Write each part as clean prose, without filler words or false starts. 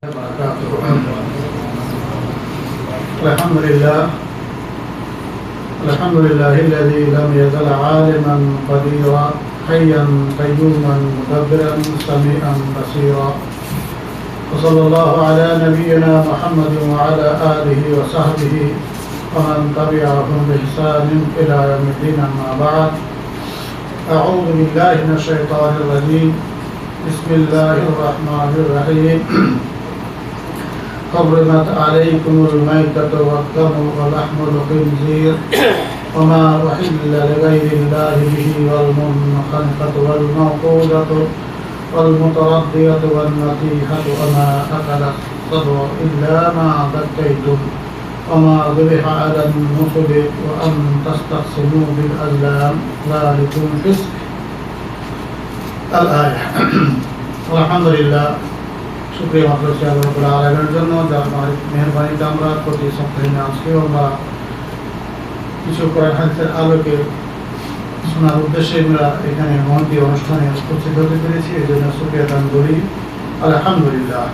الحمد لله الذي لم يزل عالما قديرا حيا قيوما مدبرا سميعا بصيرا وصلى الله على نبينا محمد وعلى آله وصحبه ومن تبعهم بإحسان إلى يوم الدين. أما بعد، أعوذ بالله من الشيطان الرجيم. بسم الله الرحمن الرحيم. حرمت عليكم الميتة والدم ولحم الخنزير وما أحل لغير الله به والمنخنقة والموقوذة والمتردية والنطيحة وما أكل السبع إلا ما ذكيتم وما ذبح على النصب وأن تستقسموا بالأزلام ذلكم فسق. الآية. الحمد لله. শুকরিয়া মাদ্রাসা রব্বুল আলামিনের জন্য যার মেহেরবানিতে আমরা প্রতি সপ্তাহে আজকেও আমরা কিছু কোরআন হাদিসের আলোকে শোনার উদ্দেশ্যে আমরা এখানে মহতী অনুষ্ঠানে উপস্থিত হতে পেরেছি। এই জন্য শুকরিয়া দান করি আলহামদুলিল্লাহ।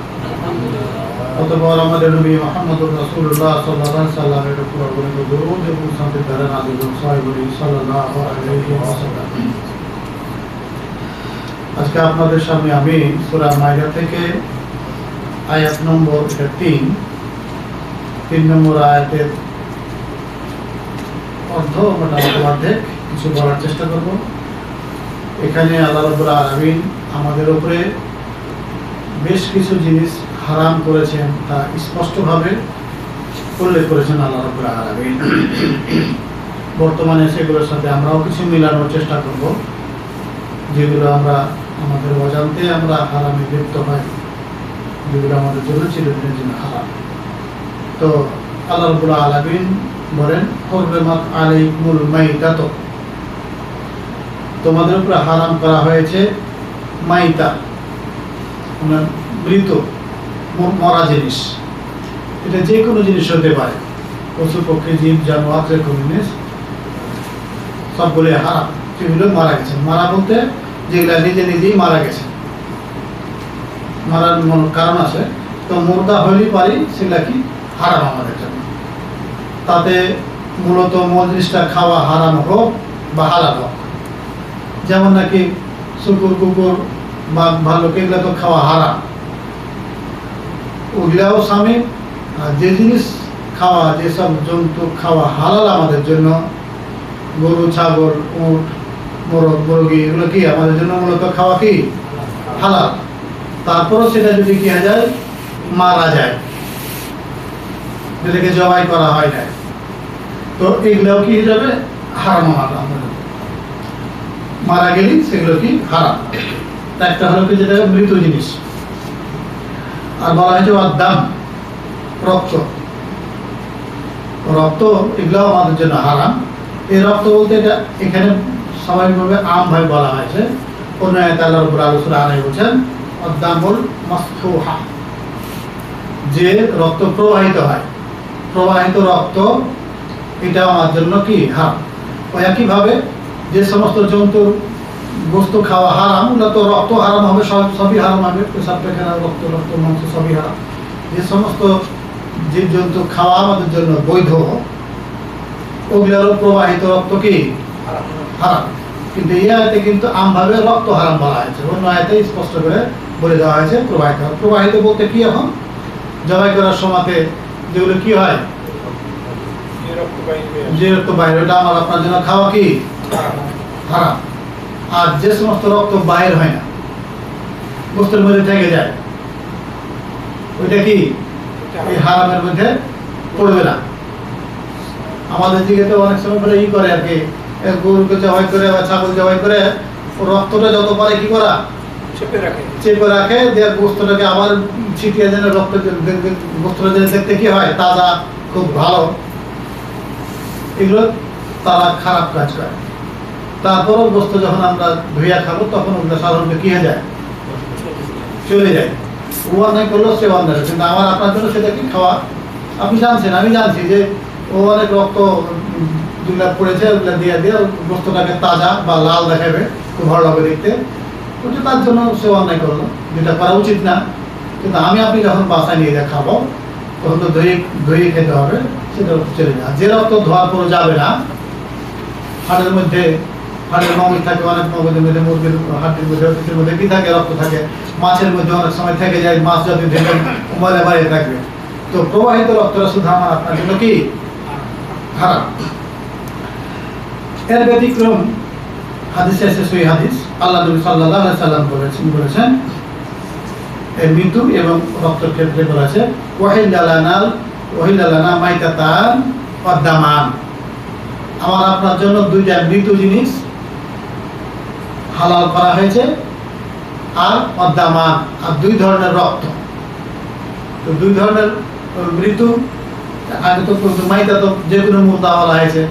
অতঃপর আমাদের নবী মুহাম্মদুর রাসূলুল্লাহ সাল্লাল্লাহু আলাইহি ওয়াসাল্লামের উপর অগণিত দরুদ এবং শান্তির ধারা নাযিল হোক সাল্লাল্লাহু আলাইহি ওয়াসাল্লাম। আজকে আপনাদের সামনে আমি সূরা মাইদা থেকে আয়াত নম্বর 3 নম্বর আয়াতের অর্ধেক কিছু বলার চেষ্টা করব। এখানে আল্লাহ রাব্বুল আলামিন আমাদের উপরে বেশ কিছু জিনিস হারাম করেছেন, তা স্পষ্টভাবে উল্লেখ করেছেন আল্লাহ রাব্বুল আলামিন। বর্তমানে সেগুলোর সাথে আমরাও কিছু মিলানোর চেষ্টা করব, যেগুলো আমরা আমাদের অজান্তে আমরা হারামে লিপ্ত হয়, যেগুলো আমাদের জন্য চিরদিনের জন্য হারাম। তো আল্লাহ রাব্বুল আলামিন বলেন, হুররিমাত আলাইকুমুল মাইতাত, তোমাদের উপরে হারাম করা হয়েছে মাইতা, মৃত মরা জিনিস। এটা যে কোনো জিনিস হতে পারে, পশু পক্ষী জীব জানোয়ার যে কোনো জিনিস সবগুলো হারাম, সেগুলো মারা গেছে। মারা বলতে যেগুলা নিজে নিজেই মারা গেছে, মারার কারণ আছে, তো মুর্দা হইলেই পারি সেগুলা কি হারাম আমাদের জন্য। তাতে মূলত মজলিসটা খাওয়া হারাম হোক বা হালাল হোক, যেমন নাকি শুকুর কুকুর বা ভাল্লুক এগুলা তো খাওয়া হারাম, ওগুলাও স্বামী। আর যে জিনিস খাওয়া, যেসব জন্তু খাওয়া হালাল আমাদের জন্য, গরু ছাগল উট মোরগ মুরগি, এগুলো কি আমাদের জন্য মূলত খাওয়া কি হালাল। তারপরও সেটা যদি কি হয়ে যায়, মারা যায়, যেটাকে জবাই করা হয় না, তো এগুলোও কি হয়ে যাবে হারাম। মারা গেলে সেগুলো কি হারাম। একটা হলো কি যেটা মৃত জিনিস, আর বলা হয়েছে দাম, রক্ত। রক্ত এগুলো আমাদের জন্য হারাম। এই রক্ত বলতে এটা এখানে স্বাভাবিকভাবে আমভাবে বলা হয়েছে। অন্য আয়াতে আল্লাহ রাব্বুল আলামিন বলেছেন আদ-দামুল মাসফুহা, যে রক্ত প্রবাহিত হয়, প্রবাহিত রক্ত, এটা আমার জন্য কি হারাম। একইভাবে যে সমস্ত জন্তুর গোস্ত খাওয়া হারাম, ওগুলো তো রক্ত হারাম হবে, সবই হারাম হবে, পেশাব পায়খানা রক্ত মাংস সবই হারাম। যে সমস্ত জীব জন্তু খাওয়া আমাদের জন্য বৈধ, ওগুলোর প্রবাহিত রক্ত কি হারাম। কিন্তু এই আয়াতে কিন্তু আমভাবে রক্ত হারাম বলা হয়েছে, অন্য আয়াতে স্পষ্ট করে বলে দেওয়া হয়েছে প্রবাহিত। প্রবাহিত বলতে কি, এখন জবাই করার সময়তে যেগুলো কি হয়, যে রক্ত বাইরে, ওটা আমার আপনার জন্য খাওয়া কি হারাম। আর যে সমস্ত রক্ত বাইর হয় না, গোস্তের মধ্যে থেকে যায়, ওইটা কি এই হারামের মধ্যে পড়বে না। আমাদের দিকে তো অনেক সময় করে করে আর কি, গরুকে জবাই করে বা ছাগল জবাই করে রক্তটা যত পারে কি করা, চেপে রাখে, যে গোস্তটাকে আবার ছিটিয়ে দেন, রক্ত গোস্তটা দেখতে কি হয় তাজা, খুব ভালো। এগুলো তারা খারাপ কাজ করে। তারপরও গোস্ত যখন আমরা ধুইয়া খাবো, তখন ওগুলো সাধারণত কি হয়ে যায়, চলে যায়। ও অন্যায় করলো, সে অন্যায়, কিন্তু আমার আপনার জন্য সেটা কি খাওয়া। আপনি জানছেন, আমি জানছি যে ও অনেক রক্ত যেগুলো পড়েছে, ওগুলো দিয়ে দিয়ে গোস্তটাকে তাজা বা লাল দেখাবে, খুব ভালো লাগবে দেখতে, ওটা তার জন্য সে অন্যায় করলো, যেটা করা উচিত না। কিন্তু আমি আপনি যখন বাসায় নিয়ে যা খাবো তখন তো দই দই খেতে হবে, সেটা রক্ত চলে যায়। যে রক্ত ধোয়ার পরে যাবে না, হাড়ের মধ্যে হাড়ের মগজ থাকে, অনেক মগজের মধ্যে মুরগির হাড়ের মধ্যে কিছুর মধ্যে কি থাকে, রক্ত থাকে, মাছের মধ্যে অনেক সময় থেকে যায়, মাছ যদি ধরে উমালে বাইরে থাকবে, তো প্রবাহিত রক্তটা শুধু আমার আপনার জন্য কি হারাম। এর ব্যতিক্রম হাদিসে এসে সহিহ হাদিস, আল্লাহ নবী সাল্লাল্লাহু আলাইহি সাল্লাম বলেছেন এই মৃত্যু এবং রক্তের ক্ষেত্রে বলেছে ওয়াহিল্লা লানা মাইতাতান ওয়া দামান, আমার আপনার জন্য দুইটা মৃত জিনিস হালাল করা হয়েছে, আর অদ্দামান, আর দুই ধরনের রক্ত। তো দুই ধরনের মৃত্যু, আগে তো মাইতা তো যে কোনো মুর্দা বলা হয়েছে,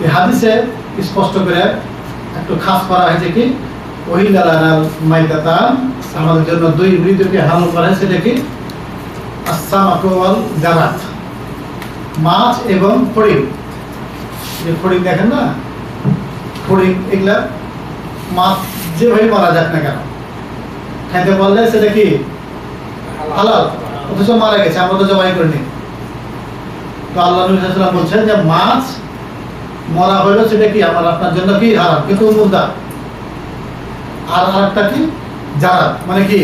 এই হাদিসে স্পষ্ট করে একটু খাস করা হয়েছে কি ওহিল্লা লানা মাইতাতান, আমাদের জন্য দুই মৃত্যুকে হালাল করা হয়েছে, সেটা কি আসসামাকু ওয়াল জারাদ, মাছ এবং ফড়িং। যে ফড়িং দেখেন না, ফড়িং এগুলা মাছ যেভাবে মারা যাক না কেন খাইতে পারলে সেটা কি হালাল, অথচ মারা গেছে, আমরা তো জবাই করিনি। তো আল্লাহ নবী সাল্লাল্লাহু আলাইহি ওয়াসাল্লাম বলছেন যে মাছ মরা হইলো সেটা কি আমার আপনার জন্য কি হারাম, কিন্তু মুর্দা। আর আরেকটা কি জারাদ, মানে কি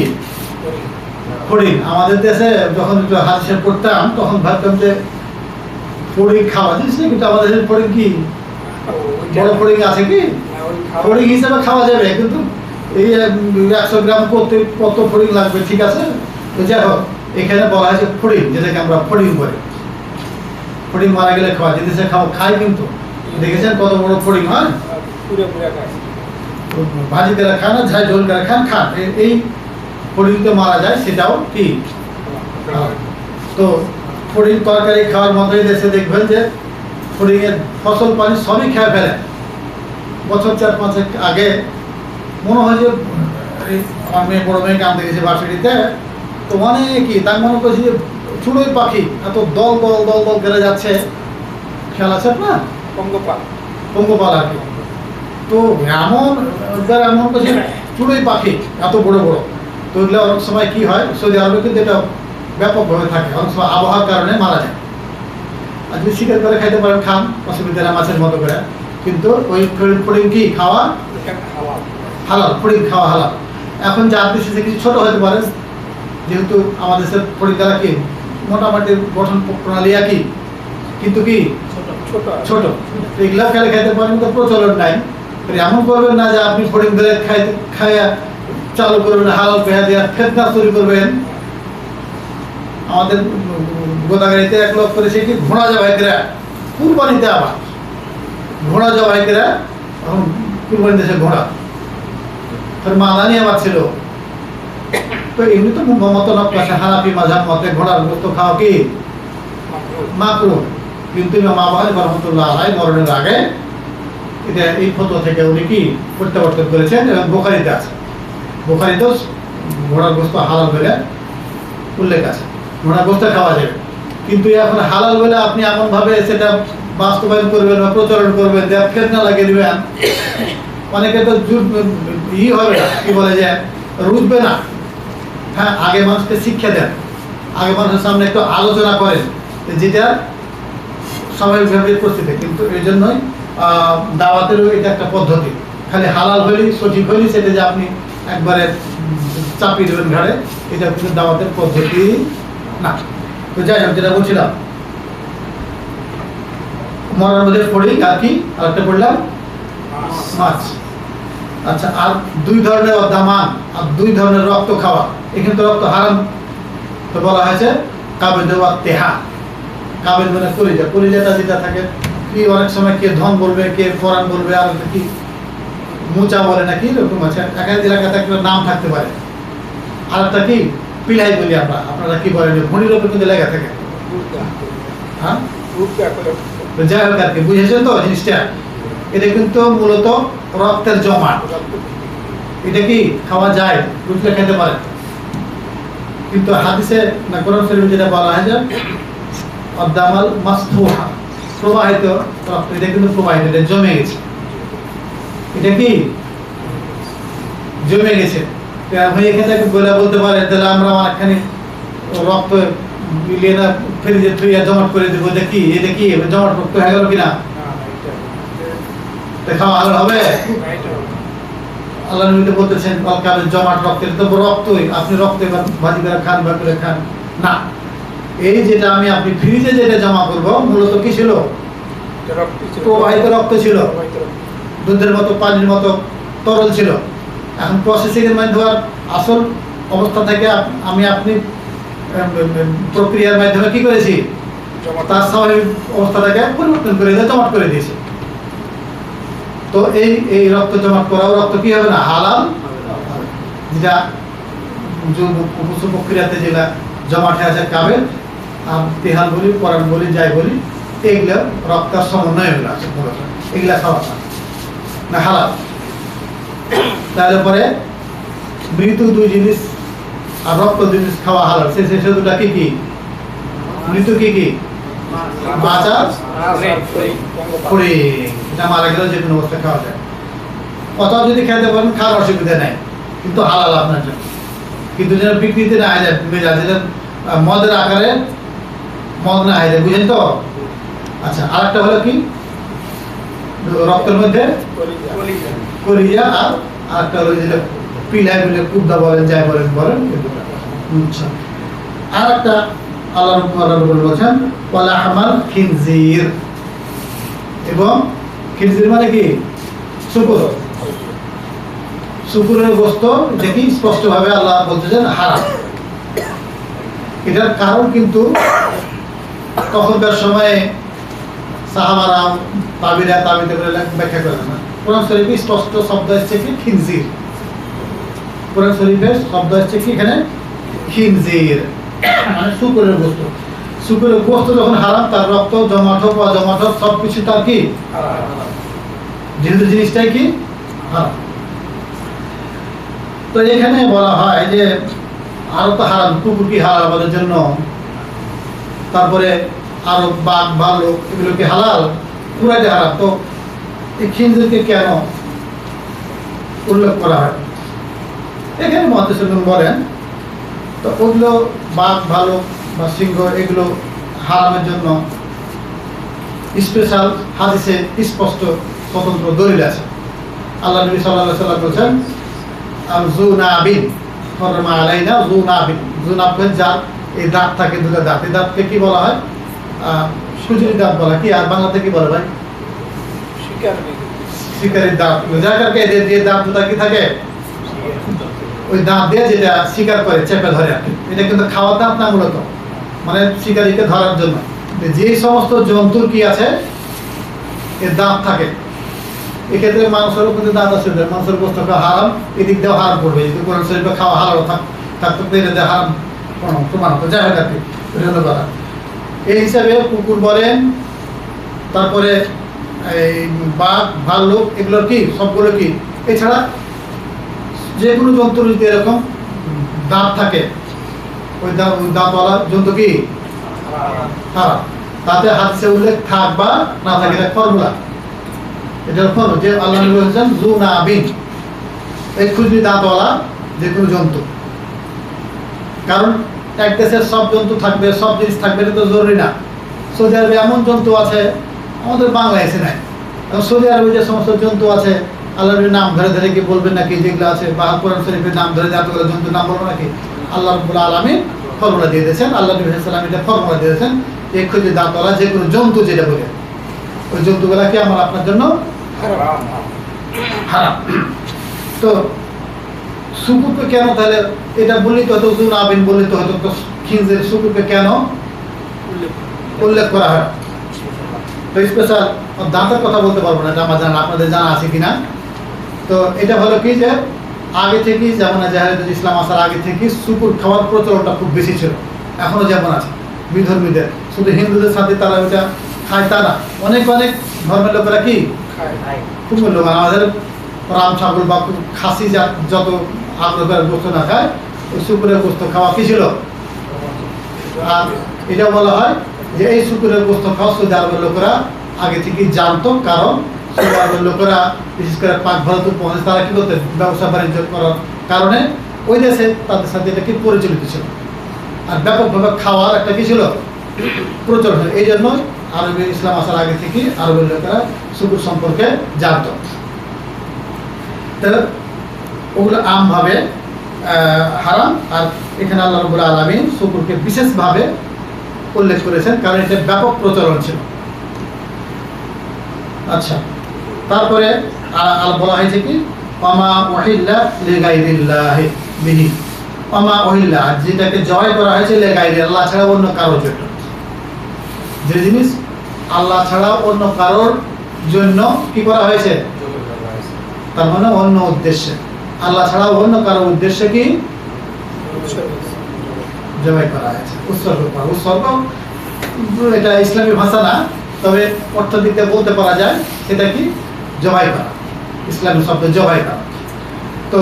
ফড়িং। আমাদের দেশে যখন একটু হাদিসে পড়তাম তখন ভাবতাম যে ফড়িং খাওয়া জিনিস না, কিন্তু আমাদের দেশে ফড়িং কি বড় ফড়িং আছে কি, ফড়িং হিসেবে খাওয়া যাবে, কিন্তু এই 100 গ্রাম করতে কত ফড়িং লাগবে, ঠিক আছে। তো যাই হোক, এখানে বলা হয়েছে ফড়িং, যেটাকে আমরা ফড়িং বলি। ফড়িং মারা গেলে খাওয়া জিনিসে খাই, কিন্তু দেখেছেন কত বড় ফড়িং হয়, ভাজি করে খান, ঝাই ঝোল করে খান, এই ফড়িংতে মারা যায়, সেটাও কি। তো ফড়িং তরকারি খাওয়ার মতোই দেশে দেখবেন যে ফড়িংয়ের ফসল পানি সবই খেয়ে ফেলে। বছর 4-5 আগে মনে হয় যে আমার মেয়ে বড় মেয়েকে আনতে গেছে বাসুরিতে, তো অনেকই তার মনে করছি যে চুড়োই পাখি এত দল দল দল দল গেলে যাচ্ছে, খেয়াল আছে না, পঙ্গপাল আর কি। তো এমন করছে চুড়োই পাখি এত বড় বড়। তো এগুলো অনেক সময় কি হয়, সৌদি আরবে কিন্তু এটা ব্যাপকভাবে থাকে, অনেক সময় আবহাওয়ার কারণে মারা যায়। আর যদি শিকার করে খাইতে পারেন খান, অসুবিধা না, মাছের মতো করে, কিন্তু ওই ফড়িং কি খাওয়া হালাল, ফড়িং খাওয়া হালাল। এখন যার দেশে কিছু ছোট হতে পারে, যেহেতু আমাদের দেশের ফড়িং দ্বারা কি মোটামুটি গঠন প্রণালী একই, কিন্তু কি ছোট, এগুলা খেলে খাইতে পারেন, তো প্রচলন নাই। এমন করবেন না যে আপনি ফড়িং ধরে খাইয়া চালু করবেন, হালাল পেঁয়া দিয়ে ফেতনা তৈরি করবেন। আমাদের গোদাগাড়িতে এক লোক করেছে কি ঘোড়া জবাইকেরা কুরবানিতে, আবার ঘোড়া জবাইকেরা এখন কুরবানি দেশে ঘোড়া, মাদানি আবার ছিল। তো এমনি তো মতলব কাছে হানাফি মাযহাব মতে ঘোড়ার গোশত খাওয়া কি মাকরুহ, কিন্তু ইমাম আবু হানিফা রাহমাতুল্লাহ আলাইহি মরণের আগে এটা এই ফতোয়া থেকে উনি কি প্রত্যাবর্তন করেছেন, এবং বুখারীতে আছে, বুখারীতেও ঘোড়ার গোশত হালাল বলে উল্লেখ আছে, ঘোড়ার গোশত খাওয়া যাবে। কিন্তু এখন হালাল বলে আপনি এমন ভাবে সেটা বাস্তবায়ন করবেন বা প্রচলন করবেন যে ফেতনা লাগিয়ে দিবেন, অনেকে তো হবে না, কি বলে যে রুজবে না। হ্যাঁ, আগে মানুষকে শিক্ষা দেন, আগে মানুষের সামনে একটু আলোচনা করেন, যেটা স্বাভাবিকভাবে পরিস্থিতি। কিন্তু এই জন্যই দাওয়াতেরও এটা একটা পদ্ধতি, খালি হালাল হইলেই সঠিক হইলেই সেটা যে আপনি একবারে চাপিয়ে দেবেন ঘাড়ে, এটা কিন্তু দাওয়াতের পদ্ধতি না। তো যাই হোক, যেটা বলছিলাম মরার মধ্যে ফড়িং আর কি, আরেকটা বললাম মাছ। আচ্ছা, আর দুই ধরনের দামান, আর দুই ধরনের রক্ত খাওয়া, এখানে তো রক্ত হারাম। তো বলা হয়েছে কাবেদ ওয়া তেহা, কাবেদ মানে কলিজা, কলিজাটা যেটা থাকে কি অনেক সময় কে ধন বলবে, কে ফরান বলবে, আর কি মুচা বলে নাকি, এরকম আছে, এক এক এলাকাতে একটা নাম থাকতে পারে। আর একটা কি পিলাই বলি আমরা, আপনারা কি বলেন, ভুঁড়ির ওপর কিন্তু লেগে থাকে। হ্যাঁ, যাই হোক আর কি, বুঝেছেন তো জিনিসটা। এটা কিন্তু মূলত রক্তের জমাট, এটা কি খাওয়া যায়, বুঝলে খেতে পারে। কিন্তু হাদিসে না কোরআন শরীফে যেটা বলা হয় যে আদামাল মাসফুহা, প্রবাহিত রক্ত, এটা কিন্তু প্রবাহিত, এটা জমে গেছে, এটা কি জমে গেছে। ভাই এখানে থেকে বলতে পারে তাহলে আমরা অনেকখানি রক্ত মিলিয়ে না ফ্রিজে থুইয়া জমাট করে দেবো, দেখি এটা কি জমাট রক্ত হয়ে গেল কিনা, খাওয়া হালাল হবে? আল্লাহ নবী তো বলতেছেন জমাট রক্তের তো রক্তই, আপনি রক্ত এবার ভাজি করে খান বা করে খান না। এই যেটা আমি আপনি ফ্রিজে যেটা জমা করবো মূলত কি ছিল? প্রবাহিত রক্ত ছিল, দুধের মতো পানির মতো তরল ছিল। এখন প্রসেসিং এর মাধ্যমে আসল অবস্থা থেকে আমি আপনি প্রক্রিয়ার মাধ্যমে কি করেছি, তার স্বাভাবিক অবস্থাটাকে পরিবর্তন করে দিয়ে জমাট করে দিয়েছি। তো এই রক্ত জমাট করাও রক্ত কি হবে না? হালাল। যেটা প্রক্রিয়াতে যেটা জমাট হয়ে আছে কাবের আর তেহাল বলি, পরাণ বলি, যাই বলি, এগুলো রক্তের সমন্বয় এগুলো আছে, এগুলা খাওয়া না হালাল। তাহলে পরে মৃত্যু দুই জিনিস আর রক্ত দুই জিনিস খাওয়া হালাল। সে দুটা কি কি? মৃত্যু কি কি? বাঁচা করে, এটা মারা গেলে যে কোনো অবস্থা খাওয়া যায়। অথবা যদি খেতে পারেন খাওয়ার অসুবিধা নেই, কিন্তু হালাল আপনার জন্য। কিন্তু যেন বিকৃতি না হয়ে যায়, যেটা মদের আকারে মদ না হয়ে যায়, বুঝেন তো? আচ্ছা, আরেকটা হলো কি? রক্তের মধ্যে কলিজা, আর আরেকটা হলো যেটা পিলাই বলে, কুবদা বলেন, যাই বলেন বলেন। আচ্ছা, আর একটা আল্লাহ রাব্বুল বলেছেন ওয়ালা হামাল খিনজির, এবং খিনজির মানে কি? শুকর। শুকুরের গোশত দেখি স্পষ্টভাবে আল্লাহ বলতেছেন হারাম। এটার কারণ কিন্তু তখনকার সময়ে সাহাবারা তাবিরা তাবিতে করে ব্যাখ্যা করেন না। কোরআন শরীফে স্পষ্ট শব্দ এসেছে কি? খিনজির। কোরআন শরীফের শব্দ এসেছে কি এখানে? খিনজির, মানে শুকুরের গোশত। শুকুরের গোশত যখন হারাম, তার রক্ত জমাট হোক বা জমাট হোক সবকিছু তার কি যেহেতু জিনিসটাই কি হারাম। তো এখানে বলা হয় যে আরো তো হারাম, কুকুর কি হালাল আমাদের জন্য, তারপরে আরো বাঘ ভাল্লুক এগুলো কি হালাল? পুরাই হারাম। তো এই খিনজিরকে কেন উল্লেখ করা হয়? এখানে মুহাদ্দিসিন বলেন তো ওগুলো বাঘ ভাল্লুক বা সিংহ এগুলো হারামের জন্য স্পেশাল হাদিসে স্পষ্ট স্বতন্ত্র দলিল আছে। আল্লাহ নবী সাল্লাল্লাহু আলাইহি ওয়াসাল্লাম বলেছেন জুনাবিন ফরমা আলাইনা জুনাবিন। জুনাব যার এই দাঁত থাকে, দুটো দাঁত, এই দাঁতকে কি বলা হয়? সুজুরি দাঁত বলা। কি আর বাংলাতে কি বলে ভাই? শিকারের দাঁত। যাকে যে দাঁত দুটা কি থাকে, ওই দাঁত দিয়ে যেটা শিকার করে চেপে ধরে আর কি। এটা কিন্তু খাওয়ার দাঁত না, মূলত মানে শিকারীকে ধরার জন্য। যে সমস্ত জন্তুর কি আছে, এর দাঁত থাকে। এক্ষেত্রে মানুষেরও কিন্তু দাঁত আছে, মানুষের গোশত খাওয়া হারাম, এদিক দিয়েও হারাম করবে। যদি কোরআন শরীফে খাওয়া হারাম থাকতো এটা হারাম প্রমাণ হতো। যাই হোক আর কি, এটা হলো কথা। এই হিসাবে কুকুর বলেন, তারপরে এই বাঘ ভাল্লুক এগুলোর কি সবগুলো কি। এছাড়া যে কোনো জন্তুর যদি এরকম দাঁত থাকে, ওই দাঁতওয়ালা জন্তু কি হারাম। তাতে হাদিসে উল্লেখ থাক বা না থাকে, এটা ফর্মুলা। এটার ফর্মুলা যে আল্লাহ নবী বলেছেন জুনাবিন, এই খুজলি দাঁতওয়ালা যে কোনো জন্তু। কারণ এক দেশের সব জন্তু থাকবে, সব জিনিস থাকবে, এটা তো জরুরি না। সৌদি আরবে এমন জন্তু আছে আমাদের বাংলাদেশে নাই। এবং সৌদি আরবে যে সমস্ত জন্তু আছে আল্লাহর নাম ধরে ধরে কি বলবেন নাকি? যেগুলো আছে বা কোরআন শরীফের নাম ধরে এতগুলো জন্তুর নাম বলবো নাকি? আল্লাহ রাব্বুল আলামিন ফর্মুলা দিয়ে দিয়েছেন, আল্লাহ নবী সাল্লাল্লাহু আলাইহি ওয়াসাল্লাম এটা ফর্মুলা দিয়ে দিয়েছেন। এই খুঁজে দাঁতওয়ালা যে কোনো জন্তু যেটা বলে, ওই জন্তুগুলা কি আমার আপনার জন্য হারাম। তো শুকুরকে কেন তাহলে এটা বললেই তো হতো, জুনাবিন বললেই তো হতো, খিনজির শুকুরকে কেন উল্লেখ করা হয়? তো স্পেশাল দাঁতের কথা বলতে পারবো না, এটা আমার জানা, আপনাদের জানা আছে কিনা। তো এটা হলো কি যে আগে থেকেই যেমন জাহেলিয়াতুল ইসলাম আসার আগে থেকে শুকুর খাওয়ার প্রচলনটা খুব বেশি ছিল, এখনো যেমন আছে বিধর্মীদের। শুধু হিন্দুদের সাথে তারা ওইটা খায় তা না, অনেক অনেক ধর্মের লোকেরা কি খুব মূল্যবান। আমাদের রাম ছাগল বা খাসি যত আগ্রহ করে গোস্ত না খায়, ওই শুকুরের গোস্ত খাওয়া কি ছিল। আর এটা বলা হয় যে এই শুকুরের গোস্ত খাওয়া সৌদি আরবের লোকেরা আগে থেকেই জানতো। কারণ সৌদি আরবের লোকেরা বিশেষ করে পাক ভারত উপমহাদেশে তারা কি করতেন, ব্যবসা বাণিজ্য করার কারণে ওই দেশে তাদের সাথে এটা কি পরিচালিত ছিল, আর ব্যাপকভাবে খাওয়ার একটা কি ছিল প্রচলন। এই জন্য আরবে ইসলাম আসার আগে থেকে আরবের লোকেরা শুকুর সম্পর্কে জানত। তো ওগুলো আমভাবে হারাম, আর এখানে আল্লাহ রাব্বুল আলামিন শুকুরকে বিশেষভাবে উল্লেখ করেছেন, কারণ এটা ব্যাপক প্রচলন ছিল। আচ্ছা, তারপরে বলা হয়েছে কি ওমা উহিল্লা লিগাইরিল্লাহি বিহি, ওমা উহিল্লা, যেটাকে জয় করা হয়েছে লিগাইরি, আল্লাহ ছাড়া অন্য কারোর জন্য। যে জিনিস আল্লাহ ছাড়া অন্য কারোর জন্য কি করা হয়েছে, তার মানে অন্য উদ্দেশ্যে, আল্লাহ ছাড়া অন্য কারোর উদ্দেশ্যে কি জবাই করা হয়েছে, উৎসর্গ করা। উৎসর্গ এটা ইসলামী ভাষা না, তবে অর্থ দিতে বলতে পারা যায় সেটা কি জবাই করা, ইসলামী শব্দ জবাই করা। তো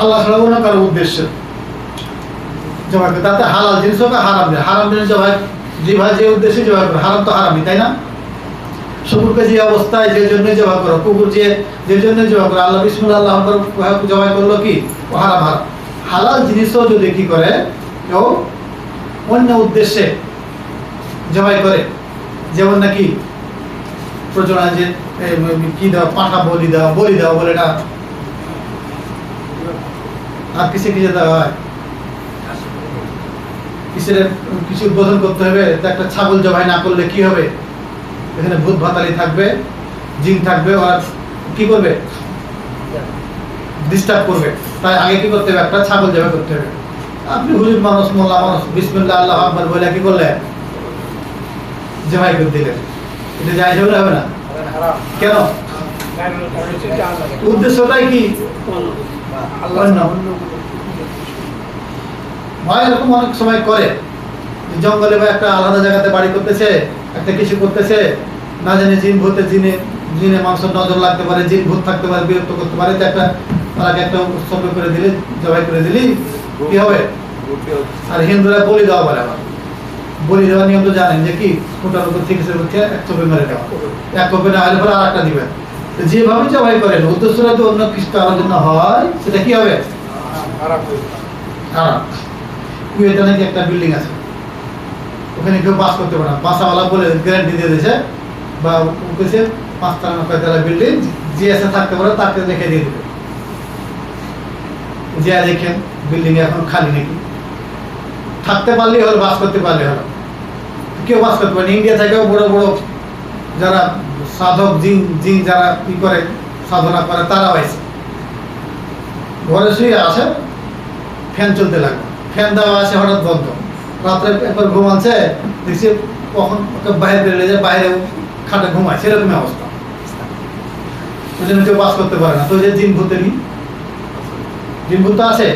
আল্লাহ ছাড়া অন্য কারোর উদ্দেশ্যে জবাই করে, তাতে হালাল জিনিস হোক হারাম জিনিস, হারাম জিনিস জবাই যে উদ্দেশ্যে জবাই করে, হারাম তো হারামই, তাই না? শুকুরকে যে অবস্থায় যে জন্য জবাই করো, কুকুর যে জন্য জবাই করো, আল্লাহ বিসমিল্লাহ আল্লাহ জবাই করলো কি ও হারাম। হারাম হালাল জিনিসও যদি কি করে কেউ অন্য উদ্দেশ্যে জবাই করে, যেমন নাকি প্রচলন যে কি দাও পাঠা বলি দাও বলে না, আর কিসে কিসে দেওয়া হয়, কিছু উদ্বোধন করতে হবে, একটা ছাগল জবাই না করলে কি হবে, এখানে ভূত ভাতালি থাকবে, জিন থাকবে, আর কি করবে ডিস্টার্ব করবে, তাই আগে কি করতে হবে একটা ছাগল জবাই করতে হবে। আপনি হুজুর মানুষ মোল্লা মানুষ বিসমিল্লাহ আল্লাহু আকবার বলে কি করলেন জবাই করে দিলেন, এটা জায়েজ হবে না? কেন? উদ্দেশ্যটাই কি ভাই এরকম অনেক সময় করে, জঙ্গলে বা একটা আলাদা জায়গাতে বাড়ি করতেছে, একটা কিছু করতেছে, না জানে জিন ভূতে জিনে মানুষের নজর লাগতে পারে, জিন ভূত থাকতে পারে, বিরক্ত করতে পারে, একটা তাকে একটা উৎসর্গ করে দিলে জবাই করে দিলি কি হবে? আর হিন্দুরা বলি দেওয়া বলে, আবার বলি দেওয়ার নিয়ম তো জানেন যে কি ফুটার উপর থেকে এক চোপে মেরে দেওয়া, এক কোপে না হলে পরে আর একটা দিবেন। যেভাবে জবাই করেন উদ্দেশ্যটা তো অন্য কিছু কারোর জন্য হয়, সেটা কি হবে হারাম। কুয়েতে নাকি একটা বিল্ডিং আছে, ওখানে কেউ বাস করতে পারে না, বাসাওয়ালা বলে গ্যারান্টি দিয়ে দিয়েছে, বা ওকে 5 তলা 9 তলা বিল্ডিং, যে এসে থাকতে পারে তাকে রেখে দিয়ে দেবে, যে দেখেন বিল্ডিং এখন খালি নাকি, থাকতে পারলেই হলো, বাস করতে পারলে হলো, কেউ বাস করতে পারে। ইন্ডিয়া থেকেও বড় বড় যারা সাধক জিন যারা কি করে সাধনা করে তারা হয়েছে, ঘরে শুয়ে আছে, ফ্যান চলতে লাগবে, ফ্যান দেওয়া আছে হঠাৎ বন্ধ, রাত্রে একবার ঘুমাচ্ছে, দেখছি কখন বাইরে বেরোলে যায়, বাইরে খাটে ঘুমায়, সেরকমই অবস্থা। ওই জন্য কেউ বাস করতে পারে না। তো যে জিন ভূতেরই জিন ভূত আছে,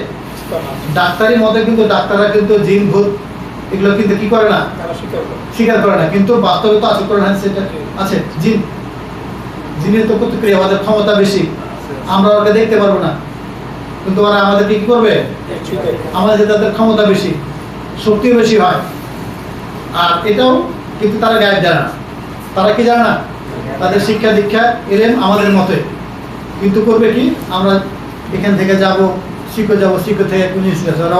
ডাক্তারি মতে কিন্তু ডাক্তাররা কিন্তু জিন ভূত এগুলো কিন্তু কি করে না, স্বীকার করে না, কিন্তু বাস্তবে তো আছে, করে না সেটা আছে। জিনের তো প্রতিক্রিয়া আমাদের ক্ষমতা বেশি, আমরা ওকে দেখতে পারবো না, কিন্তু ওরা আমাদেরকে কি করবে, আমাদের তাদের ক্ষমতা বেশি, শক্তিও বেশি হয়। আর এটাও কিন্তু তারা গায়েব জানে না, তারা কি জানে না, তাদের শিক্ষা দীক্ষা এলেন আমাদের মতে, কিন্তু করবে কি আমরা এখান থেকে যাব শিখে থেকে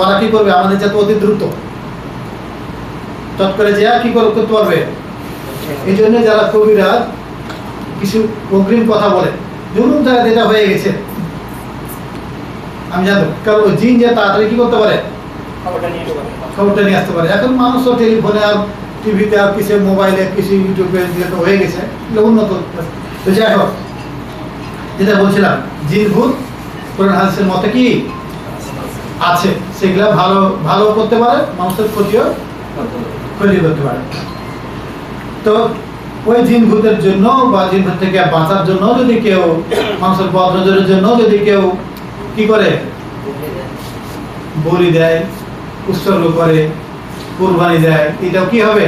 ওরা কি করবে, আমাদের যাতে অতি দ্রুত চট করে যা কি করতে পারবে। এই জন্য যারা কবিরাজ কিছু অগ্রিম কথা বলে, ধরুন জায়গা যেটা হয়ে গেছে আমি জানবো, কারণ ওই জিন যে তাড়াতাড়ি কি করতে পারে, খবরটা নিয়ে আসতে পারে। এখন মানুষও টেলিফোনে আর টিভিতে আর কিছু মোবাইলে কিছু ইউটিউবে যেটা হয়ে গেছে উন্নত। তো যাই হোক, যেটা বলছিলাম জিন ভূত কোরআন হাদিসের মতে কি আছে, সেগুলা ভালো করতে পারে, মানুষের ক্ষতি করতে পারে। তো ওই জিন ভূতের জন্য বা জিন ভূত থেকে বাঁচার জন্য যদি কেউ, মানুষের বদ নজরের জন্য যদি কেউ কি করে বলি দেয়, উৎসর্গ করে, কুরবানি দেয়, এটাও কি হবে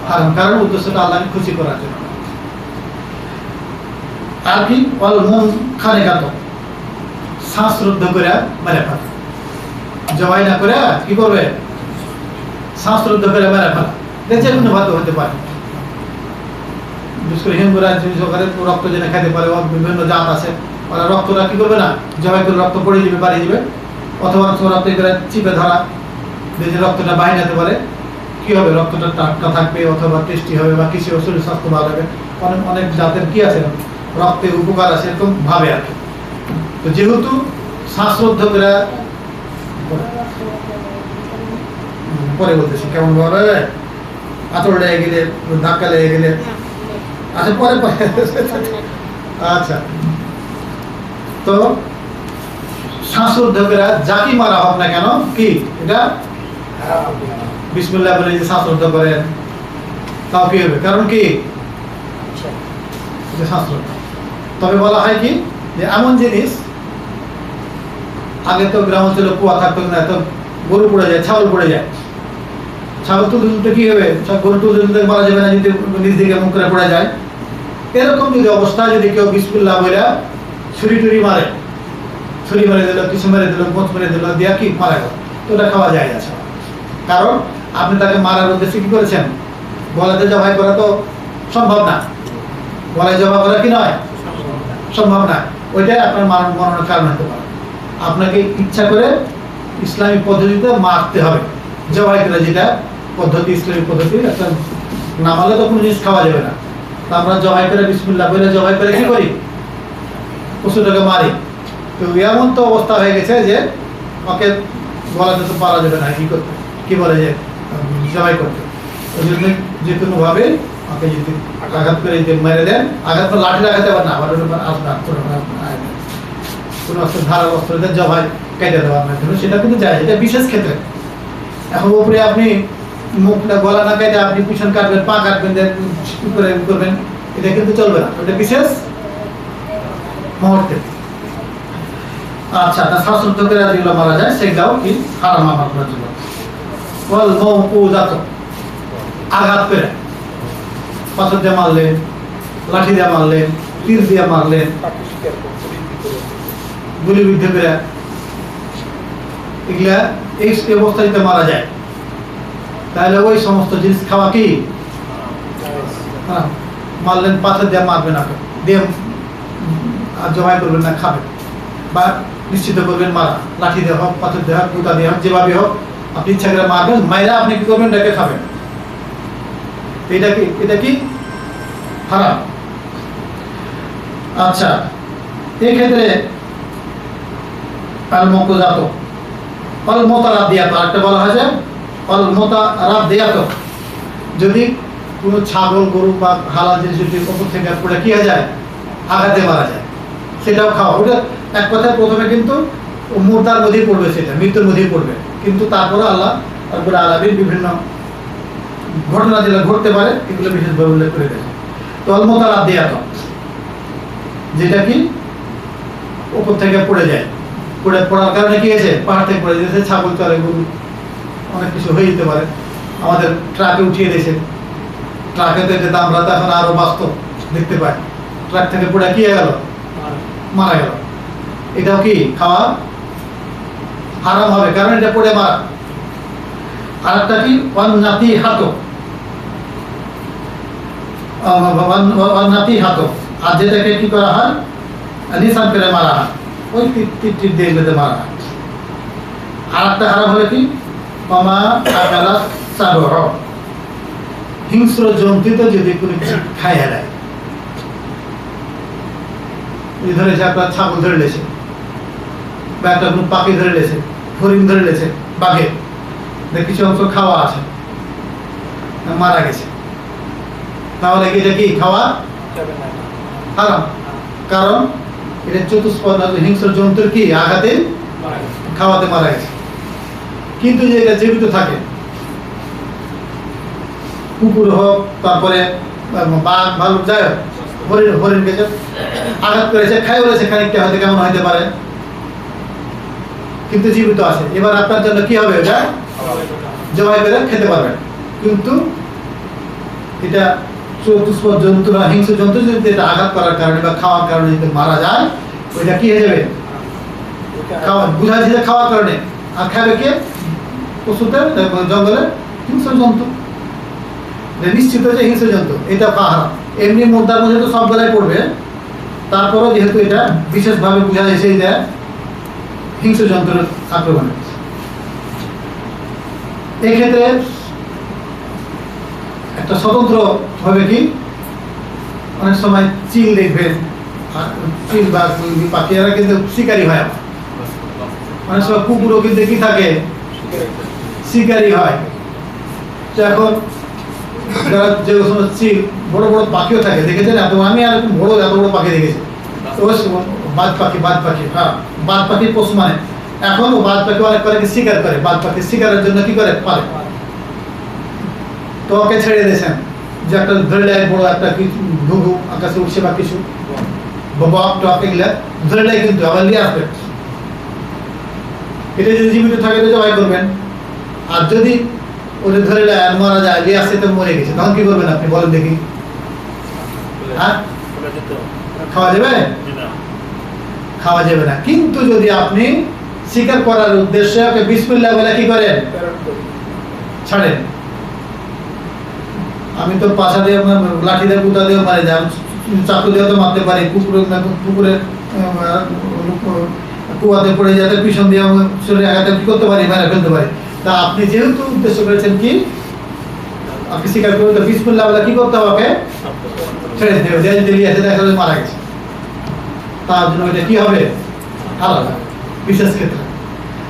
হারাম, কারণ উদ্দেশ্যটা আল্লাহকে খুশি করার জন্য। আর কি অল মন খানে কাত শ্বাসরুদ্ধ করে মেরে ফেলা, জবাই না করে কি করবে, শ্বাসরুদ্ধ করে মেরে ফেলা, যে কোনো ভাত হতে পারে। বিশেষ করে হিন্দুরা রক্ত জেনে খেতে পারে, বিভিন্ন জাত আছে, ওরা রক্তটা কি করবে না, জবাই করে রক্ত পড়ে যাবে, বাড়িয়ে যাবে, অথবা রক্ত করে চিপে ধরা, যে রক্তটা বাইরে যেতে পারে, কি হবে, রক্তটা টাটকা থাকবে অথবা টেস্টি হবে বা কিছু শরীর স্বাস্থ্য ভালো হবে। অনেক অনেক জাতের কি আছে রক্তের উপকার আছে এরকম ভাবে আর কি। তো যেহেতু শ্বাসরোধকেরা পরে বলতেছি কেমন ভাবে আতর লেগে গেলে, ধাক্কা লেগে গেলে, আচ্ছা পরে পরে আচ্ছা। তো শ্বাসরোধকেরা যাকে মারা হোক না কেন কি এটা বিসমিল্লাহ বলে যে শ্বাসরোধ করেন, তাও কি হবে, কারণ কি শ্বাসরোধ। তবে বলা হয় কি যে এমন জিনিস, আগে তো গ্রাম অঞ্চলে কুয়া থাকতো না, তো গরু পড়ে যায়, ছাগল পড়ে যায়, ছাগল তুলতে তুলতে কি হবে, গরু তুলতে তুলতে মারা যাবে না যদি নিজ দিকে মুখ করে পড়ে যায়। এরকম যদি অবস্থা, যদি কেউ বিসমিল্লাহ বলে ছুরি টুরি মারে, ছুরি মেরে দিল, কিছু মেরে দিল, মোচ মেরে দিল, দিয়া কি মারা গেল, তো ওটা খাওয়া যায় আছে। কারণ আপনি তাকে মারার উদ্দেশ্যে কি করেছেন, গলাতে জবাই করা তো সম্ভব না, গলায় জবাই করা কি নয় সম্ভব না, ওইটাই আপনার মরণের কারণ হতে পারে। আপনাকে ইচ্ছা করে ইসলামিক পদ্ধতিতে মারতে হবে, জবাই করে, যেটা পদ্ধতি ইসলামিক পদ্ধতি, একটা না মারলে তো কোনো জিনিস খাওয়া যাবে না। তা আমরা জবাই করে বিসমিল্লাহ বলে জবাই করে কি করি, পশুটাকে মারি। তো এমন তো অবস্থা হয়ে গেছে যে ওকে গলাতে তো পারা যাবে না, কি করতে, কি বলে যে জবাই করতে, ওই জন্য যে কোনোভাবে ওকে যদি আঘাত করে যদি মেরে দেন, আঘাত করে লাঠি লাগাতে পারে না, আবার কোনো অস্ত্র ধারাল অস্ত্র দিয়ে জবাই কেটে দেওয়া আপনার জন্য, সেটা কিন্তু যায়, এটা বিশেষ ক্ষেত্রে। এখন উপরে আপনি মুখটা গলা না কেটে আপনি পিছন কাটবেন, পা কাটবেন, করে করবেন, এটা কিন্তু চলবে না, ওটা বিশেষ মুহূর্তে। আচ্ছা, তা শ্বাসরোধকেরা যেগুলো মারা যায় সেগুলাও কি হারাম আপনার জন্য। ওয়াল মাউকুযাত, আঘাত করে, পাথর দিয়ে মারলেন, লাঠি দিয়ে মারলেন, তীর দিয়ে মারলেন, গুলিবিদ্ধ করে, এগুলা এই অবস্থায় যদি মারা যায় তাহলে ওই সমস্ত জিনিস খাওয়া কি মারলেন, পাথর দিয়ে মারবেন, আপনি দিয়ে জবাই করবেন না, খাবেন বা নিশ্চিত করবেন মারা, লাঠি দিয়ে হোক, পাথর দিয়ে হোক, কুতা দিয়ে হোক, যেভাবে হোক আপনি ইচ্ছা করে মারবেন, মাইরা আপনি কি করবেন, ডেকে খাবেন। এটা কি হারাম। আচ্ছা, এই ক্ষেত্রে আল মাউকুযাত, আল মুতারাদ্দিয়াত, আরেকটা বলা হয়েছে আল মুতারাদ্দিয়াত, যদি কোনো ছাগল, গরু বা হালাল জিনিস যদি উপর থেকে পড়ে কি হয়ে যায়, আঘাতে মারা যায়, সেটাও খাওয়া। ওটা এক কথায় প্রথমে কিন্তু মুর্দার মধ্যেই পড়বে, সেটা মৃত্যুর মধ্যেই পড়বে, কিন্তু তারপরে আল্লাহ রাব্বুল আলামিন বিভিন্ন ঘটনা যেগুলো ঘটতে পারে এগুলো বিশেষভাবে উল্লেখ করে দেয়। তো আল মুতারাদ্দিয়াত, যেটা কি উপর থেকে পড়ে যায়, পড়ার কারণে কি হয়েছে, পাহাড় থেকে পড়ে যেতে, ছাগল চলে, গরু, অনেক কিছু হয়ে যেতে পারে। আমাদের ট্রাকে উঠিয়ে দিয়েছে, ট্রাকে তো এটা আমরা তো এখন আরো বাস্তব দেখতে পাই, ট্রাক থেকে পড়ে কি হয়ে গেল, মারা গেল, এটাও কি খাওয়া হারাম হবে, কারণ এটা পড়ে মারা। আর একটা কি ওয়ান্নাতি হাত, ওয়ান্নাতি হাত, আর যেটাকে কি করা হয়, নিশান করে মারা হয়, ওই তীর দিয়ে বেঁধে মারা হয়। আর একটা হারাম হলে কি মামা আকালা সাবহ, হিংস্র জন্তু তো যদি কোনো কিছু খাইয়া দেয়, ধরেছে আপনার ছাগল ধরে লেছে, বা একটা কোনো পাখি ধরে লেছে, হরিণ ধরে লেছে, বাঘে কিছু অংশ খাওয়া আছে, মারা গেছে, তাহলে এটা কি খাওয়া হারাম, কারণ এটা চতুষ্পদ হিংস্র জন্তুর কি আঘাতে খাওয়াতে মারা গেছে। কিন্তু যে এটা জীবিত থাকে, কুকুর হোক, তারপরে বাঘ, ভালুক, যাই হোক, হরিণ গেছে, আঘাত করেছে, খাই বলেছে, খানিকটা হয়তো কেমন হইতে পারে, কিন্তু জীবিত আছে, এবার আপনার জন্য কি হবে, এটা জবাই করে খেতে পারবেন। কিন্তু এটা চতুষ্পদ জন্তু বা হিংস্র জন্তু যদি এটা আঘাত করার কারণে বা খাওয়ার কারণে যদি মারা যায়, ওইটা কি হয়ে যাবে, বুঝাচ্ছি যে খাওয়ার কারণে। আর খাবে কে, পশুতে জঙ্গলে হিংস্র জন্তু, নিশ্চিত যে হিংস্র জন্তু, এটা হারাম। এমনি মুদ্রার মধ্যে তো সব বেলায় পড়বে, তারপরও যেহেতু এটা বিশেষভাবে বোঝা যাচ্ছে যে হিংস্র জন্তুর আক্রমণ। এই ক্ষেত্রে একটা স্বতন্ত্র ভাবে কি অনেক সময় চিল দেখবেন, চিল বা পাখিরা কিন্তু শিকারী হয়। অনেক সময় কুকুরও কিন্তু কি থাকে, শিকারী হয়। তো এখন যারা যে সময় চিল বড় বড় পাখিও থাকে দেখেছেন, আমি আর বড় এত বড় পাখি দেখেছি। তো বাজ পাখি হ্যাঁ, বাজ পাখি পশু মানে এখন বাজ পাখি অনেক করে শিকার করে, বাজ পাখি শিকারের জন্য কি করে পারে। তো ওকে ছেড়ে দিয়েছেন যে একটা ধরে নেয় বড় একটা ঘুঘু আকাশে উঠছে বা কিছু বক টক এগুলা ধরে নেয়, কিন্তু আবার নিয়ে আসবে। এটা যদি জীবিত থাকে তো জবাই করবেন, আর যদি ওটা ধরে নেয় আর মারা যায়, নিয়ে আসছে তো মরে গেছে, তখন কি করবেন আপনি বলেন দেখি? হ্যাঁ, খাওয়া যাবে? খাওয়া যাবে না। কিন্তু যদি আপনি শিকার করার উদ্দেশ্যে ওকে বিসমিল্লাহ বলে কি করেন, ছাড়েন। আমি তো পাশা দিয়ে লাঠি দিয়ে কুটা দিয়ে মারি যাই, চাকু দিয়ে তো মারতে পারি, পুকুরে কুয়াতে পড়ে যাতে পিছন দিয়ে শরীরে আঘাতে কি করতে পারি, মেরে ফেলতে পারি। তা আপনি যেহেতু উদ্দেশ্য করেছেন কি আপনি শিকার করবেন, তো বিসমিল্লাহ বলে কি করতে হবে, ছেড়ে দিতে হবে। যদি আছে দেখা যাবে মারা গেছে, তার জন্য ওইটা কি হবে, আলাদা বিশেষ ক্ষেত্রে।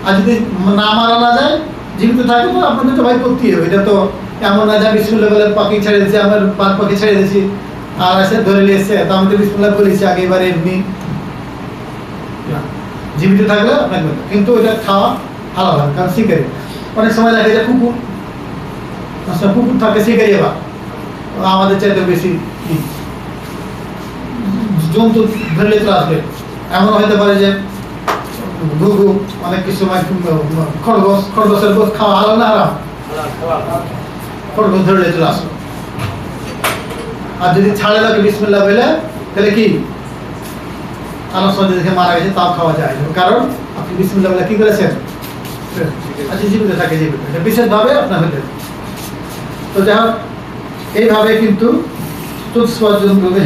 আর যদি না মারা না যায়, জীবিত থাকে, তো আপনাদের তো ভাই করতেই হবে। এটা তো এমন না যে বিসমিল্লাহ বলে পাখি ছেড়ে দিয়েছি, আমার বাদ পাখি ছেড়ে দিয়েছি আর এসে ধরে নিয়ে এসছে, তো আমি তো বিসমিল্লাহ বলেছি আগে, এবারে এমনি জীবিত থাকলে আপনাকে। কিন্তু এটা খাওয়া আলাদা, কারণ শিকারি অনেক সময় দেখা যায় কুকুর থাকে শিকারি, এবার আমাদের চাইতে বেশি জন্তু ধরলে তো আসবে। এমন হতে পারে যে ঘুঘু অনেক কিছু সময় খরগোশের গোস খাওয়া হালাল না আরাম, খরগোশ ধরলে চলে আসলো। আর যদি ছাড়ে তাকে বিসমিল্লাহ বলে, তাহলে কি আলোর সঙ্গে দেখে মারা গেছে তাও খাওয়া যায়, কারণ আপনি বিসমিল্লাহ বলে কি করেছেন, আচ্ছা জীবিত থাকে, জীবিত বিশেষভাবে আপনার হতে। তো যাই হোক, এইভাবে কিন্তু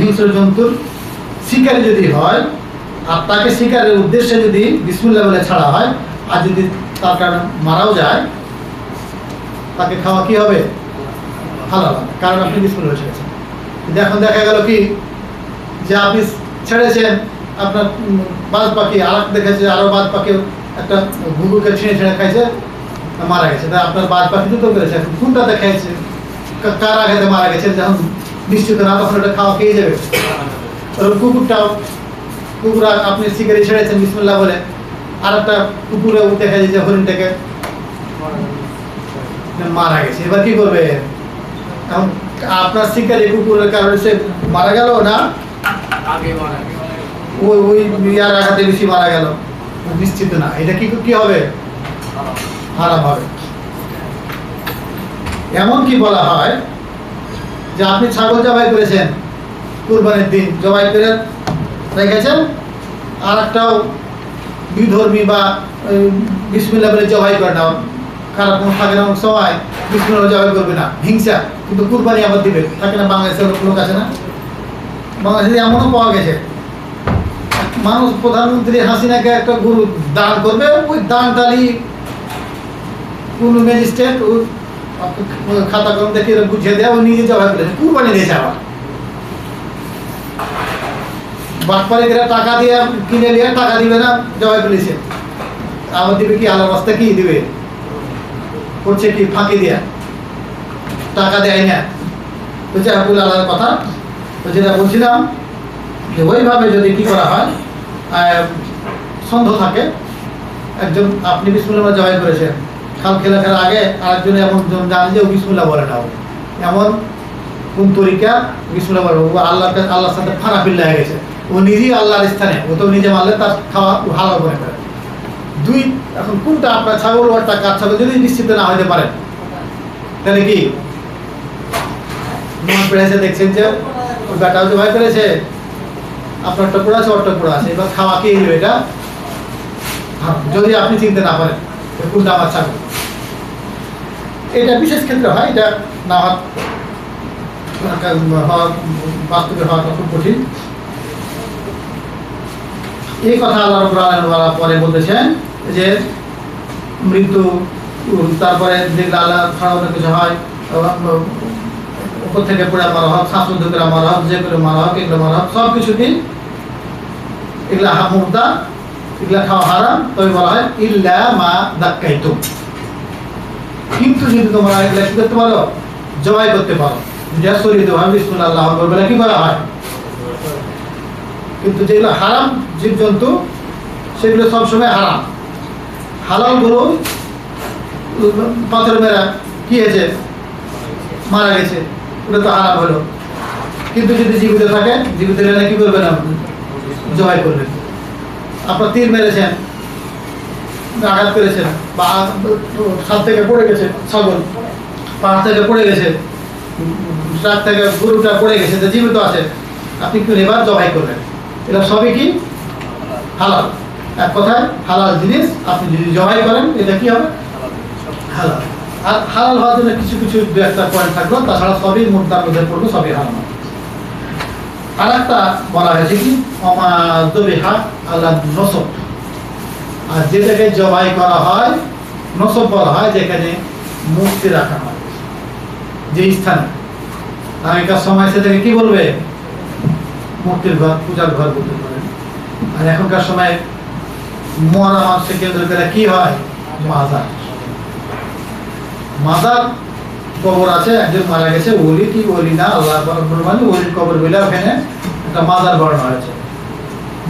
হিংস্র জন্তুর শিকারি যদি হয় আর তাকে শিকারের উদ্দেশ্যে যদি বিসমিল্লাহ বলে ছাড়া হয়, আর যদি তার কারণে মারাও যায়, তাকে খাওয়া কি হবে, হালাল, কারণ আপনি বিসমিল্লাহ ছেড়েছেন। এখন দেখা গেল কি যে আপনি ছেড়েছেন আপনার বাজ পাখি, আর দেখেছে আরো বাজ পাখি একটা ঘুঘুকে ছিঁড়ে খাইছে, মারা গেছে। তাই আপনার বাজ পাখি তো করেছে, কোনটাতে খাইছে, কার আঘাতে মারা গেছে, যখন নিশ্চিত না তখন ওটা খাওয়া খেয়ে যাবে। কুকুর আপনি শিকারি ছেড়েছেন বিসমিল্লাহ বলে, আর একটা কুকুরে দেখা যায় যে হরিণটাকে মারা গেছে, এবার কি করবে? এখন আপনার শিকারি কুকুরের কারণে সে মারা গেল না, ওই ইয়ার আঘাতে বেশি মারা গেল, নিশ্চিত না, এটা কি হবে, হারাম হবে। এমন কি বলা হয় যে আপনি ছাগল জবাই করেছেন, কুরবানির দিন জবাই করে রেখেছেন, আর একটাও বিধর্মী বা বিসমিল্লাহ বলে জবাই করে না, খারাপ কোনো থাকে না সবাই বিসমিল্লাহ জবাই করবে না, হিংসা, কিন্তু কুরবানি আবার দিবে, থাকে না বাংলাদেশের লোক আছে না, বাংলাদেশে এমনও পাওয়া গেছে মানুষ প্রধানমন্ত্রী হাসিনাকে একটা গরু দান করবে, ওই দান তালি কোন ম্যাজিস্ট্রেট খাতা কলম দেখে বুঝিয়ে দেয়, ও নিজে জবাই করেছে, কুরবানি দিয়েছে। আবার বাটপাড়িরা টাকা দিয়ে কিনে নিয়ে টাকা দিবে না, জবাই করেছে, আবার দিবে কি আলার রাস্তা কি দিবে, করছে কি ফাঁকি দিয়া, টাকা দেয় না। তো যাই হোক আলার কথা, তো যেটা বলছিলাম যে ওইভাবে যদি কি করা হয়, সন্দেহ থাকে, একজন আপনি বিসমিল্লাহ জবাই করেছেন, খাল খেলা খেলার আগে আরেকজন এমন জানে যে ও বিসমিল্লাহ বলে না, এমন কোন তরিকা বিসমিল্লাহ বলে, ও আল্লাহর সাথে ফারাফিল লেগে গেছে, ও নিজেই আল্লাহর স্থানে, ও তো নিজে মারলে তার খাওয়া হালাল মনে করে। দুই, এখন কোনটা আপনার ছাগল ও একটা কাঠ ছাগল যদি নিশ্চিত না হইতে পারেন, তাহলে কি মন পেয়েছে, দেখছেন যে ওই বেটাও জবাই করেছে, আপনার টুকরা আছে, ওর টুকরা আছে, এবার খাওয়া কে দিবে এটা, যদি আপনি চিনতে না পারেন কোনটা আমার ছাগল। এটা বিশেষ ক্ষেত্রে হয়, এটা না হওয়া বাস্তবে হওয়াটা খুব কঠিন। এই কথা আল্লাহ রাব্বুল আলামিন বলার পরে বলতেছেন যে মৃত্যু, তারপরে যেগুলো আল্লাহ ছাড়া অন্য কিছু হয়, উপর থেকে পড়ে মারা হোক, শ্বাসরুদ্ধ করে মারা হোক, যে করে মারা হোক, এগুলো মারা হোক, সব কিছুতেই এগুলা মুর্দা, এগুলা খাওয়া হারাম। তবে বলা হয় ইল্লা মা দাক্কাইতুম, কিন্তু যদি তোমরা এগুলা কি করতে পারো, জবাই করতে পারো, যা শরীয়ত ভাবে বিসমিল্লাহ আল্লাহু আকবার বলে কি করা হয়। কিন্তু যেগুলো হারাম জীবজন্তু সেগুলো সবসময় হারাম। হালাল গরু পাথর মেরা কি হয়েছে, মারা গেছে, ওটা তো হারাম হলো। কিন্তু যদি জীবিত থাকে, জীবিত হলে কি করবেন, আপনি জবাই করবেন। আপনার তীর মেরেছেন, আঘাত করেছেন, বা ছাদ থেকে পড়ে গেছে ছাগল, পাহাড় থেকে পড়ে গেছে, ট্রাক থেকে গরুটা পড়ে গেছে, তো জীবিত আছে, আপনি একটু এবার জবাই করবেন। এটা সবই কি হালাল। এক কথায় হালাল জিনিস আপনি যদি জবাই করেন এটা কি হবে, হালাল। আর হালাল হওয়ার জন্য কিছু কিছু দু একটা পয়েন্ট থাকলো, তাছাড়া সবই মুদ্রার মধ্যে পড়লো, সবই হালাল। আর একটা বলা হয়েছে কি অমাযবিহা আলা নসব, আর যে জায়গায় জবাই করা হয় নসব বলা হয়, যেখানে মূর্তি রাখা হয়, যে স্থানে। আগেকার সময় সেটাকে কি বলবে, মূর্তির ঘর, পূজার ঘর বলতে পারেন। আর এখনকার সময় মরা মানুষকে কেন্দ্র করে কি হয়, মাজার। মাজার কবর আছে, একজন মারা গেছে, ওলি কি ওলি না আল্লাহ মানে ওলির কবর বলে ওখানে একটা মাজার বানানো হয়েছে।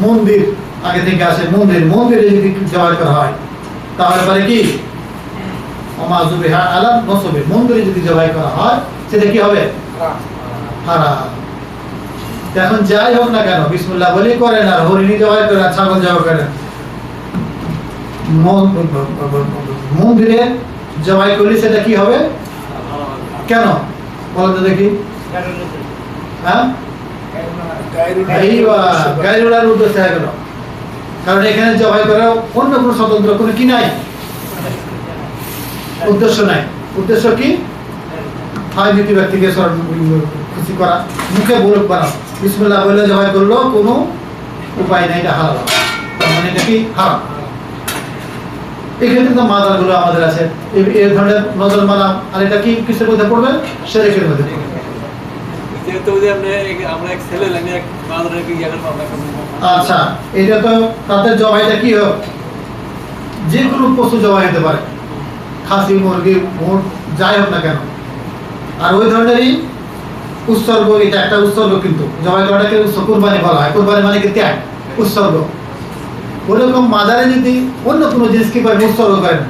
মন্দির আগে থেকে আসে, মন্দিরে যদি জবাই করা হয় তাহলে পরে কি অমাযবিহা আলা নসব, মন্দিরে যদি জবাই করা হয় সেটা কি হবে, হারাম। এখন যাই হোক না কেন বিসমিল্লাহ বলি করেন, আর হরিণী জবাই করেন, ছাগল জবাই করেন, মন্দিরে জবাই করলে সেটা কি হবে, কেন বলেন তো দেখি। হ্যাঁ, গাইরুলার উদ্দেশ্য হয়ে গেল, কারণ এখানে জবাই করা অন্য কোনো স্বতন্ত্র কোনো কি নাই, উদ্দেশ্য নাই। উদ্দেশ্য কি, হয় মৃত্যু ব্যক্তিকে খুশি করা, মুখে বলুক বানাও, বিসমিল্লাহ বলে জবাই করলো, কোনো উপায় নাই, এটা হারাম। মানে এটা কি হারাম। এক্ষেত্রে তো মাজারগুলো আমাদের আছে, এই ধরনের নজর মানা, আর এটা কি কিসের মধ্যে পড়বে, শিরকের মধ্যে। আচ্ছা, এটা তো তাদের জবাইটা কি হোক, যে কোনো পশু জবাই হতে পারে, খাসি, মুরগি, উট, যাই হোক না কেন। আর ওই ধরনেরই উৎসর্গ, এটা একটা উৎসর্গ, কিন্তু জবাই করাটাকে কুরবানি বলা হয়। কুরবানি মানে কি ত্যাগ, উৎসর্গ। ওরকম মাজারে যদি অন্য কোনো জিনিস কি করেন, উৎসর্গ করেন,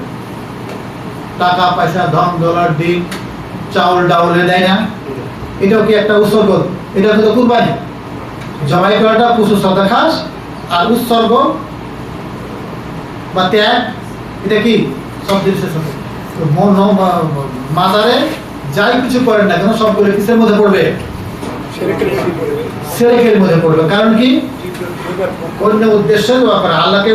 টাকা পয়সা, ধন ডলার, ডিম, চাউল ডাউলে দেয় না, এটাও কি একটা উৎসর্গ, এটা হলো কুরবানি। জবাই করাটা পশু শ্রদ্ধা খাস, আর উৎসর্গ বা ত্যাগ এটা কি সব জিনিসের সাথে। মাজারে যাই কিছু করেন না কেন সবগুলো কিসের মধ্যে পড়বে, শিরকের মধ্যে পড়বে। কারণ কি, অন্য উদ্দেশ্যে আল্লাহকে